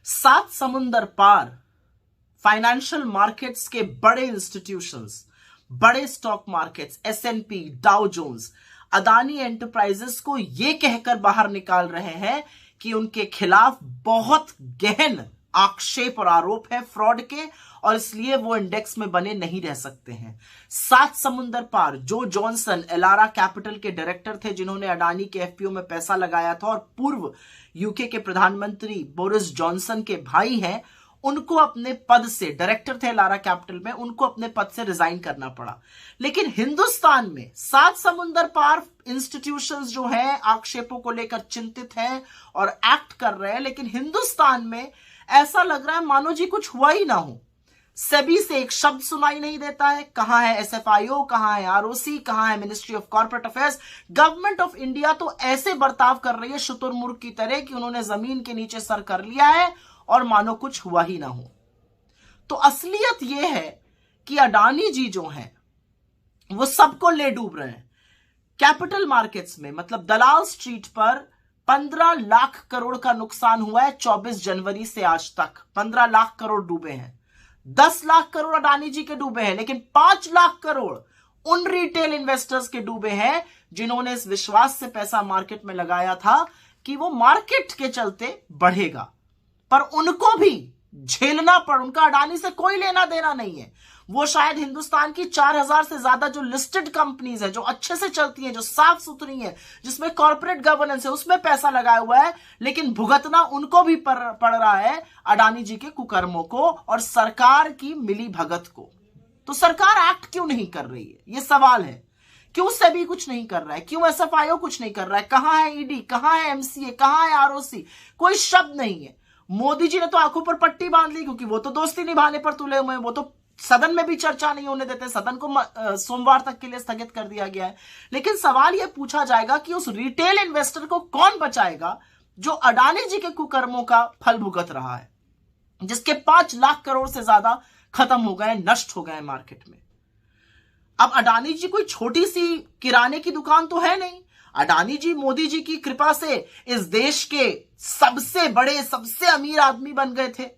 सात समुंदर पार financial markets के बड़े इंस्टीट्यूशंस, बड़े stock markets, S&P, Dow Jones Adani enterprises को यह कहकर बाहर निकाल रहे हैं कि उनके खिलाफ बहुत गहन आक्षेप और आरोप है फ्रॉड के, और इसलिए वो इंडेक्स में बने नहीं रह सकते हैं। सात समुंदर पार जो जॉनसन एलारा कैपिटल के डायरेक्टर थे, जिन्होंने अडानी के FPO में पैसा लगाया था और पूर्व यूके के प्रधानमंत्री बोरिस जॉनसन के भाई हैं, उनको अपने पद से, डायरेक्टर थे एलारा कैपिटल में, उनको अपने पद से रिजाइन करना पड़ा। लेकिन हिंदुस्तान में सात समुंदर पार इंस्टीट्यूशंस जो हैं आक्षेपों को लेकर चिंतित हैं और एक्ट कर रहे हैं, लेकिन हिंदुस्तान में ऐसा लग रहा है मानो जी कुछ हुआ ही ना हो। सेबी से एक शब्द सुनाई नहीं देता है। कहां है SFIO, कहां है ROC, कहां है ministry of corporate affairs. Government of India तो ऐसे बर्ताव कर रही है शुतुरमुर्ग की तरह कि उन्होंने जमीन के नीचे सर कर लिया है और मानो कुछ हुआ ही ना हो। तो असलियत यह है कि अडानी जी जो हैं वो सबको ले डूब रहे हैं। कैपिटल मार्केट्स में, मतलब दलाल स्ट्रीट पर 15 लाख करोड़ का नुकसान हुआ है 24 जनवरी से आज तक। 15 लाख करोड़ डूबे हैं। 10 लाख करोड़ अडानी जी के डूबे हैं, लेकिन 5 लाख करोड़ उन रिटेल इन्वेस्टर्स के डूबे हैं जिन्होंने इस विश्वास से पैसा मार्केट में लगाया था कि वो मार्केट के चलते बढ़ेगा, पर उनको भी झेलना पड़। उनका अडानी से कोई लेना देना नहीं है। वो शायद हिंदुस्तान की 4000 से ज्यादा जो लिस्टेड कंपनीज है, जो अच्छे से चलती हैं, जो साफ सुथरी हैं, जिसमें कॉर्पोरेट गवर्नेंस है, उसमें पैसा लगाया हुआ है, लेकिन भुगतना उनको भी पड़ रहा है अडानी जी के कुकर्मों को और सरकार की मिली भगत को। तो सरकार एक्ट क्यों नहीं कर रही है, ये सवाल है। क्यों सेबी कुछ नहीं कर रहा है, क्यों SFIO कुछ नहीं कर रहा है, कहां है ED, कहां है MCA, कहां है ROC? कोई शब्द नहीं है। मोदी जी ने तो आंखों पर पट्टी बांध ली, क्योंकि वो तो दोस्ती निभाने पर तुले हुए हैं। वो तो सदन में भी चर्चा नहीं होने देते, सदन को सोमवार तक के लिए स्थगित कर दिया गया है। लेकिन सवाल यह पूछा जाएगा कि उस रिटेल इन्वेस्टर को कौन बचाएगा जो अडानी जी के कुकर्मों का फल भुगत रहा है, जिसके 5 लाख करोड़ से ज्यादा खत्म हो गए, नष्ट हो गए मार्केट में। अब अडानी जी कोई छोटी सी किराने की दुकान तो है नहीं। अडानी जी मोदी जी की कृपा से इस देश के सबसे बड़े, सबसे अमीर आदमी बन गए थे।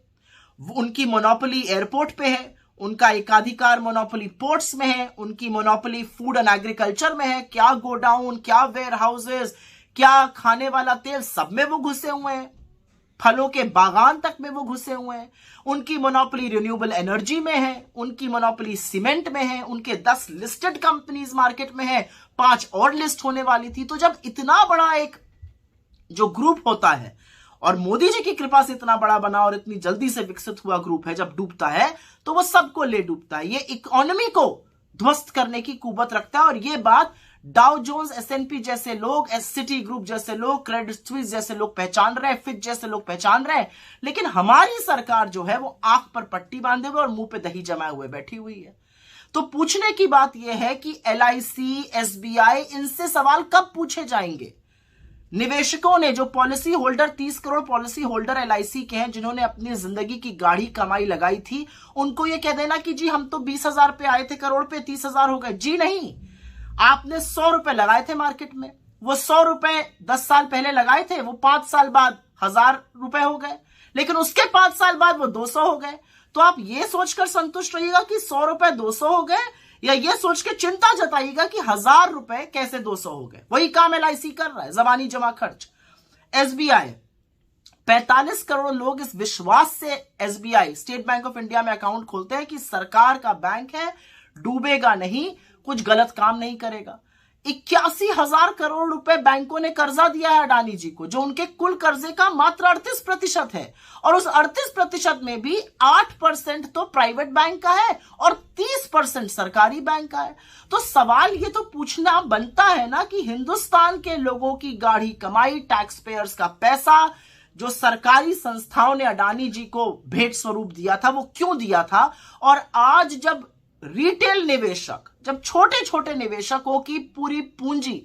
उनकी मोनोपोली एयरपोर्ट पे है, उनका एकाधिकार मोनोपोली पोर्ट्स में है, उनकी मोनोपोली फूड एंड एग्रीकल्चर में है। क्या गोडाउन, क्या वेयर हाउसेस, क्या खाने वाला तेल, सब में वो घुसे हुए हैं। फलों के बागान तक में वो घुसे हुए हैं। उनकी मोनोपोली रिन्यूएबल एनर्जी में है, उनकी मोनोपोली सीमेंट में है, उनके 10 लिस्टेड कंपनीज मार्केट में है, 5 और लिस्ट होने वाली थी। तो जब इतना बड़ा एक जो ग्रुप होता है और मोदी जी की कृपा से इतना बड़ा बना और इतनी जल्दी से विकसित हुआ ग्रुप है, जब डूबता है तो वो सबको ले डूबता है। ये इकोनॉमी को ध्वस्त करने की कुवत रखता है। और ये बात डाउ जोन्स, S&P जैसे लोग, सिटी ग्रुप जैसे लोग, क्रेडिट स्विस जैसे लोग पहचान रहे हैं, फिच जैसे लोग पहचान रहे हैं। लेकिन हमारी सरकार जो है वो आंख पर पट्टी बांधे हुए और मुंह पे दही जमाए हुए बैठी हुई है। तो पूछने की बात यह है कि LIC, SBI, इनसे सवाल कब पूछे जाएंगे? निवेशकों ने, जो policy holder, 30 crore policy holder LIC के हैं, जिन्होंने अपनी जिंदगी की गाढ़ी कमाई लगाई थी, उनको यह कह देना कि जी हम तो 20,000 पे आए थे करोड़ पे, 30,000 हो गए। जी नहीं, आपने 100 रुपए लगाए थे मार्केट में। वो 100 रुपए 10 साल पहले लगाए थे, वो 5 साल बाद 1000 रुपए हो गए, लेकिन उसके 5 साल बाद वो 200 हो गए। तो आप ये सोचकर संतुष्ट रहिएगा कि 100 रुपए 200 हो गए, या ये सोच के चिंता जताइएगा कि 1000 रुपए कैसे 200 हो गए। वही काम LIC कर रहा है, जबानी जमा खर्च। SBI, 45 करोड़ लोग इस विश्वास से SBI, state bank of India में अकाउंट खोलते हैं कि सरकार का बैंक है, डूबेगा नहीं, कुछ गलत काम नहीं करेगा। 81,000 करोड़ रुपए बैंकों ने कर्जा दिया है अडानी जी को, जो उनके कुल कर्जे का मात्र 38% है। और उस 38% में भी 8% तो प्राइवेट बैंक का है और 30% सरकारी बैंक का है। तो सवाल ये तो पूछना बनता है ना कि हिंदुस्तान के लोगों की गाढ़ी कमाई, टैक्स पेयर्स का पैसा, जो सरकारी संस्थाओं ने अडानी जी को भेंट स्वरूप दिया था, वो क्यों दिया था? और आज जब रिटेल निवेशक, जब छोटे छोटे निवेशकों की पूरी पूंजी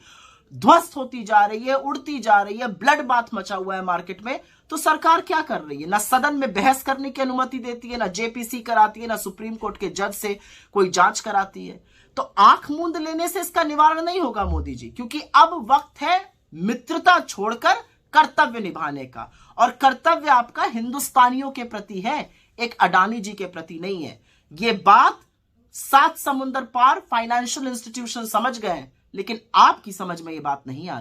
ध्वस्त होती जा रही है, उड़ती जा रही है, ब्लड बाथ मचा हुआ है मार्केट में, तो सरकार क्या कर रही है? ना सदन में बहस करने की अनुमति देती है, ना JPC कराती है, ना सुप्रीम कोर्ट के जज से कोई जांच कराती है। तो आंख मूंद लेने से इसका निवारण नहीं होगा मोदी जी, क्योंकि अब वक्त है मित्रता छोड़कर कर्तव्य निभाने का, और कर्तव्य आपका हिंदुस्तानियों के प्रति है, एक अडानी जी के प्रति नहीं है। ये बात 7 समुंदर पार फाइनेंशियल इंस्टीट्यूशन समझ गए, लेकिन आपकी समझ में ये बात नहीं आ रही।